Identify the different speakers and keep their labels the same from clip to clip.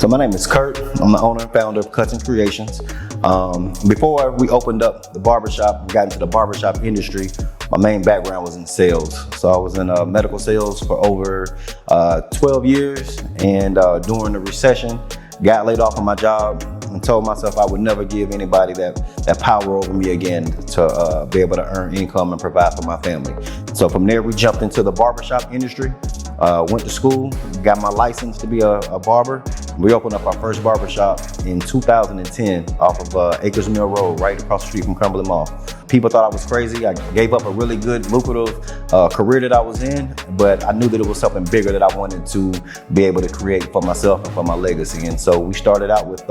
Speaker 1: So my name is Kurt. I'm the owner and founder of Cuts and Creations. Before we opened up the barbershop and got into the barbershop industry, my main background was in sales. So I was in medical sales for over 12 years, and during the recession, got laid off from my job and told myself I would never give anybody that power over me again to be able to earn income and provide for my family. So from there, we jumped into the barbershop industry. Went to school, got my license to be a barber. We opened up our first barbershop in 2010 off of Acres Mill Road, right across the street from Cumberland Mall. People thought I was crazy. I gave up a really good, lucrative career that I was in, but I knew that it was something bigger that I wanted to be able to create for myself and for my legacy. And so we started out with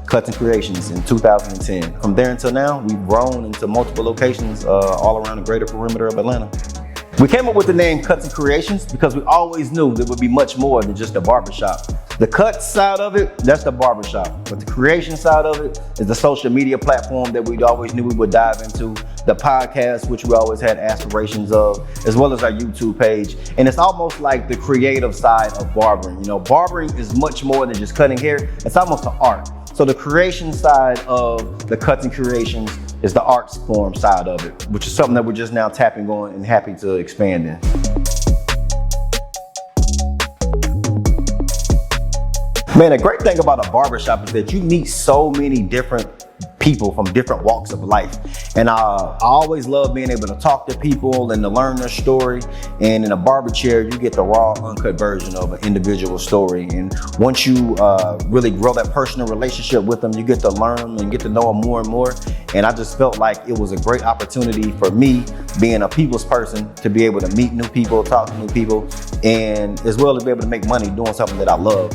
Speaker 1: Cuts and Creations in 2010. From there until now, we've grown into multiple locations all around the greater perimeter of Atlanta. We came up with the name Cuts and Creations because we always knew there would be much more than just a barbershop. The cuts side of it, that's the barbershop. But the creation side of it is the social media platform that we always knew we would dive into, the podcast, which we always had aspirations of, as well as our YouTube page. And it's almost like the creative side of barbering. You know, barbering is much more than just cutting hair. It's almost an art. So the creation side of the Cuts and Creations is the arts form side of it, which is something that we're just now tapping on and happy to expand in. Man, the great thing about a barbershop is that you meet so many different people from different walks of life. And I always love being able to talk to people and to learn their story. And in a barber chair, you get the raw, uncut version of an individual story. And once you really grow that personal relationship with them, you get to learn and get to know them more and more. And I just felt like it was a great opportunity for me, being a people's person, to be able to meet new people, talk to new people, and as well as be able to make money doing something that I love.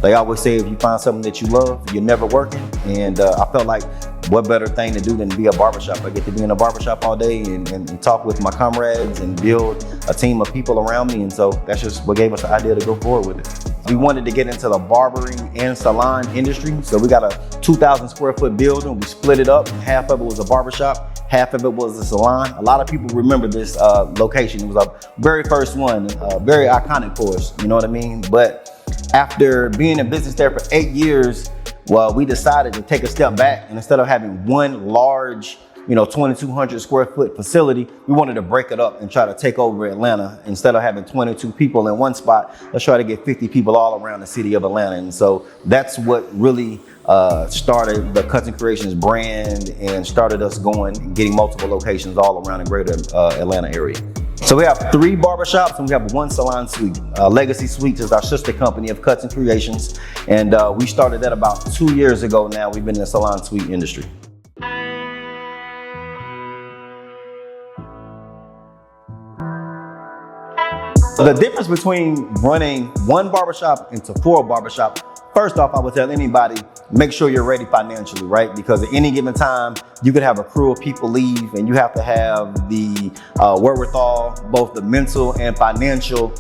Speaker 1: They always say if you find something that you love, you're never working. And I felt like what better thing to do than be a barbershop. I get to be in a barbershop all day and talk with my comrades and build a team of people around me. And so that's just what gave us the idea to go forward with it. We wanted to get into the barbering and salon industry. So we got a 2,000 square foot building. We split it up. Half of it was a barbershop, half of it was a salon. A lot of people remember this location. It was our very first one, very iconic for us, you know what I mean? But after being in business there for 8 years, well, we decided to take a step back, and instead of having one large, 2,200 square foot facility, we wanted to break it up and try to take over Atlanta. Instead of having 22 people in one spot, let's try to get 50 people all around the city of Atlanta. And so that's what really started the Cuts and Creations brand and started us going and getting multiple locations all around the greater Atlanta area. So we have 3 barbershops and we have 1 salon suite. Legacy Suites is our sister company of Cuts and Creations. And we started that about 2 years ago now. We've been in the salon suite industry. The difference between running 1 barbershop into 4 barbershops, first off, I would tell anybody, make sure you're ready financially, right? Because at any given time, you could have a crew of people leave and you have to have the wherewithal, both the mental and financial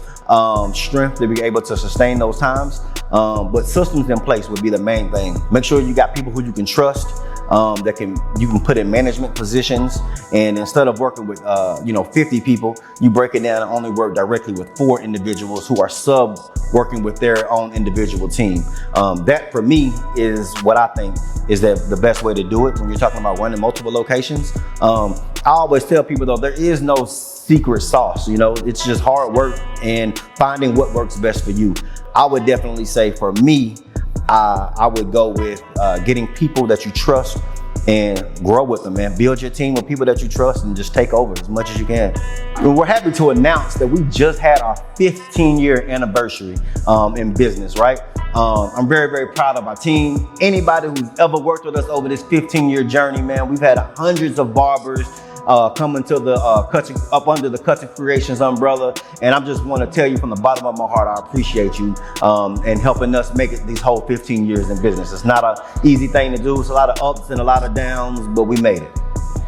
Speaker 1: strength to be able to sustain those times. But systems in place would be the main thing. Make sure you got people who you can trust, that you can put in management positions. And instead of working with 50 people, you break it down and only work directly with 4 individuals who are working with their own individual team. That for me is what I think is the best way to do it when you're talking about running multiple locations. I always tell people though, there is no secret sauce, it's just hard work and finding what works best for you. I would definitely say for me, I would go with getting people that you trust and grow with them, man. Build your team with people that you trust and just take over as much as you can. And we're happy to announce that we just had our 15-year anniversary in business, right? I'm very, very proud of our team. Anybody who's ever worked with us over this 15-year journey, man, we've had hundreds of barbers coming to the up under the Cuts and Creations umbrella. And I just want to tell you from the bottom of my heart, I appreciate you and helping us make it these whole 15 years in business. It's not an easy thing to do. It's a lot of ups and a lot of downs, but we made it.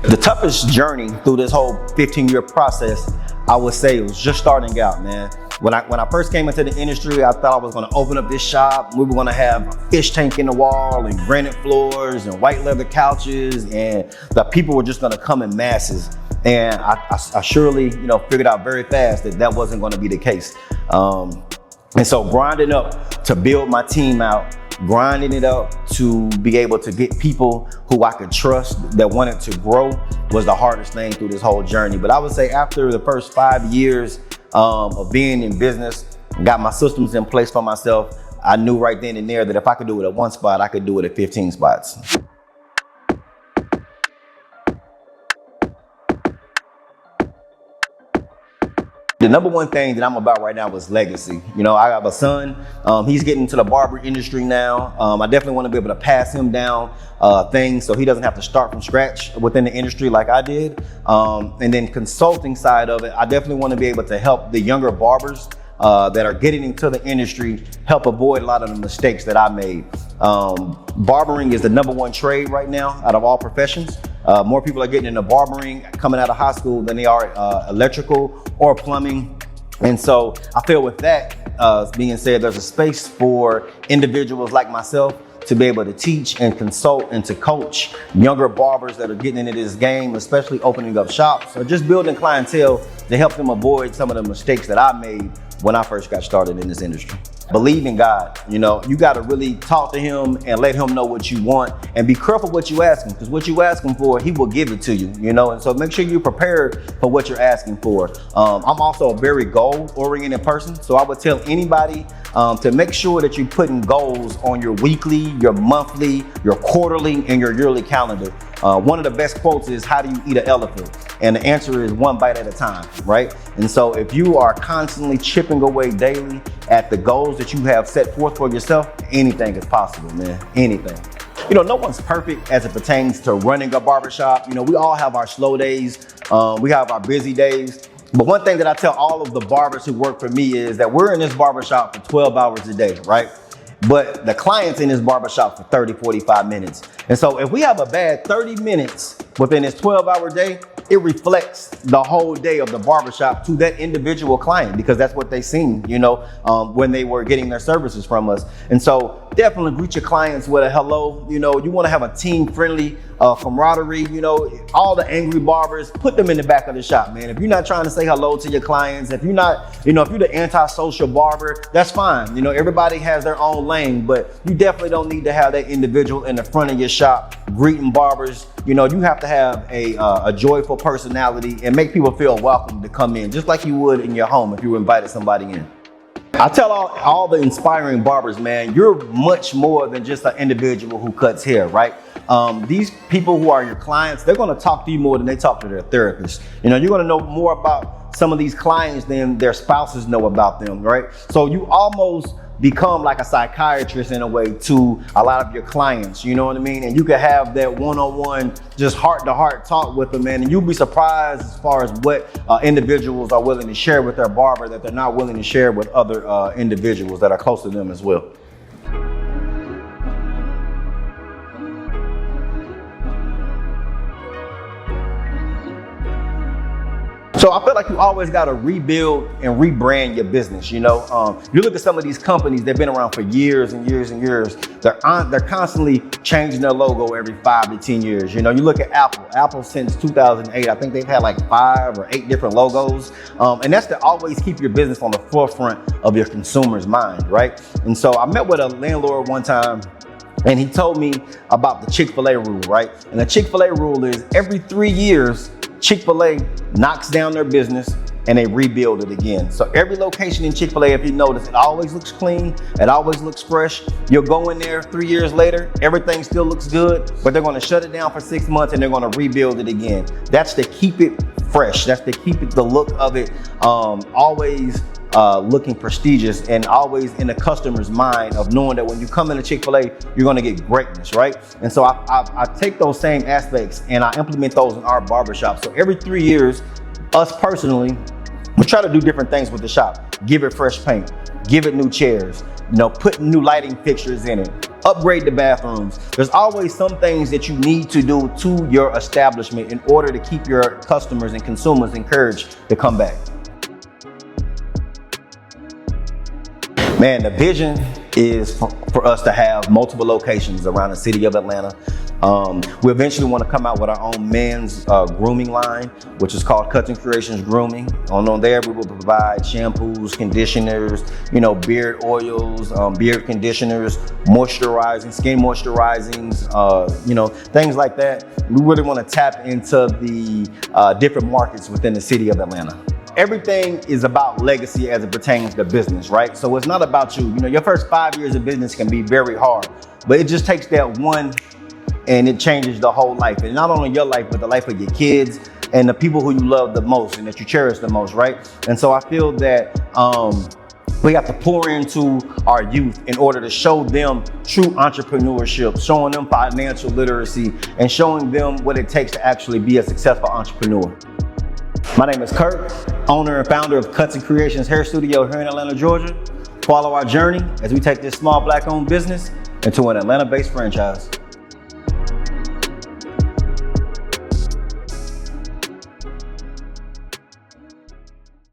Speaker 1: The toughest journey through this whole 15-year process, I would say, it was just starting out, man. When I first came into the industry, I thought I was going to open up this shop. We were going to have a fish tank in the wall and granite floors and white leather couches, and the people were just going to come in masses. And I surely, figured out very fast that wasn't going to be the case. And so grinding up to build my team out, grinding it up to be able to get people who I could trust that wanted to grow was the hardest thing through this whole journey. But I would say after the first 5 years of being in business, got my systems in place for myself, I knew right then and there that if I could do it at one spot, I could do it at 15 spots. The number one thing that I'm about right now is legacy. You know, I have a son. He's getting into the barber industry now. I definitely want to be able to pass him down things so he doesn't have to start from scratch within the industry like I did. And then consulting side of it, I definitely want to be able to help the younger barbers that are getting into the industry, help avoid a lot of the mistakes that I made. Barbering is the number one trade right now out of all professions. More people are getting into barbering coming out of high school than they are electrical or plumbing. And so I feel with that being said, there's a space for individuals like myself to be able to teach and consult and to coach younger barbers that are getting into this game, especially opening up shops or just building clientele to help them avoid some of the mistakes that I made when I first got started in this industry. Believe in God. You know, you got to really talk to him and let him know what you want, and be careful what you ask him, because what you ask him for, he will give it to you, you know, and so make sure you're prepared for what you're asking for. I'm also a very goal-oriented person, so I would tell anybody to make sure that you're putting goals on your weekly, your monthly, your quarterly, and your yearly calendar. One of the best quotes is, how do you eat an elephant? And the answer is one bite at a time, right? And so if you are constantly chipping away daily at the goals that you have set forth for yourself, anything is possible, man, anything. You know, no one's perfect as it pertains to running a barbershop. You know, we all have our slow days. We have our busy days. But one thing that I tell all of the barbers who work for me is that we're in this barbershop for 12 hours a day, right? But the client's in this barbershop for 30, 45 minutes. And so if we have a bad 30 minutes within this 12-hour day, it reflects the whole day of the barbershop to that individual client, because that's what they seen, you know, when they were getting their services from us. And so definitely greet your clients with a hello. You know, you want to have a team-friendly camaraderie. You know, all the angry barbers, put them in the back of the shop, man. If you're not trying to say hello to your clients, if you're not, you know, if you're the antisocial barber, that's fine. You know, everybody has their own lane, but you definitely don't need to have that individual in the front of your shop greeting barbers. You know, you have to have a joyful personality and make people feel welcome to come in, just like you would in your home if you invited somebody in. I tell all the inspiring barbers, man, you're much more than just an individual who cuts hair, right? These people who are your clients, they're going to talk to you more than they talk to their therapist. You know, you're going to know more about some of these clients than their spouses know about them, right? So you almost become like a psychiatrist in a way to a lot of your clients, you know what I mean? And you can have that one-on-one, just heart-to-heart talk with them, man, and you'll be surprised as far as what individuals are willing to share with their barber that they're not willing to share with other individuals that are close to them as well. So I feel like you always got to rebuild and rebrand your business. You know, you look at some of these companies, they've been around for years and years and years. They're constantly changing their logo every 5 to 10 years. You know, you look at Apple since 2008, I think they've had like 5 or 8 different logos. And that's to always keep your business on the forefront of your consumer's mind, right? And so I met with a landlord one time, and he told me about the Chick-fil-A rule, right? And the Chick-fil-A rule is every 3 years, Chick-fil-A knocks down their business and they rebuild it again. So every location in Chick-fil-A, if you notice, it always looks clean, it always looks fresh. You'll go in there 3 years later, everything still looks good, but they're gonna shut it down for 6 months and they're gonna rebuild it again. That's to keep it fresh. That's to keep it, the look of it, always looking prestigious and always in the customer's mind of knowing that when you come into Chick-fil-A, you're gonna get greatness, right? And so I take those same aspects and I implement those in our barbershop. So every 3 years, us personally, we try to do different things with the shop. Give it fresh paint, give it new chairs, you know, put new lighting fixtures in it, upgrade the bathrooms. There's always some things that you need to do to your establishment in order to keep your customers and consumers encouraged to come back. Man, the vision is for us to have multiple locations around the city of Atlanta. We eventually want to come out with our own men's grooming line, which is called Cuts and Creations Grooming. On there, we will provide shampoos, conditioners, beard oils, beard conditioners, moisturizing, skin moisturizings, things like that. We really want to tap into the different markets within the city of Atlanta. Everything is about legacy as it pertains to business, right? So it's not about you. Your first 5 years of business can be very hard, but it just takes that one and it changes the whole life. And not only your life, but the life of your kids and the people who you love the most and that you cherish the most, right? And so I feel that we have to pour into our youth in order to show them true entrepreneurship, showing them financial literacy, and showing them what it takes to actually be a successful entrepreneur. My name is Kurt, owner and founder of Cuts and Creations Hair Studio here in Atlanta, Georgia. Follow our journey as we take this small Black-owned business into an Atlanta-based franchise.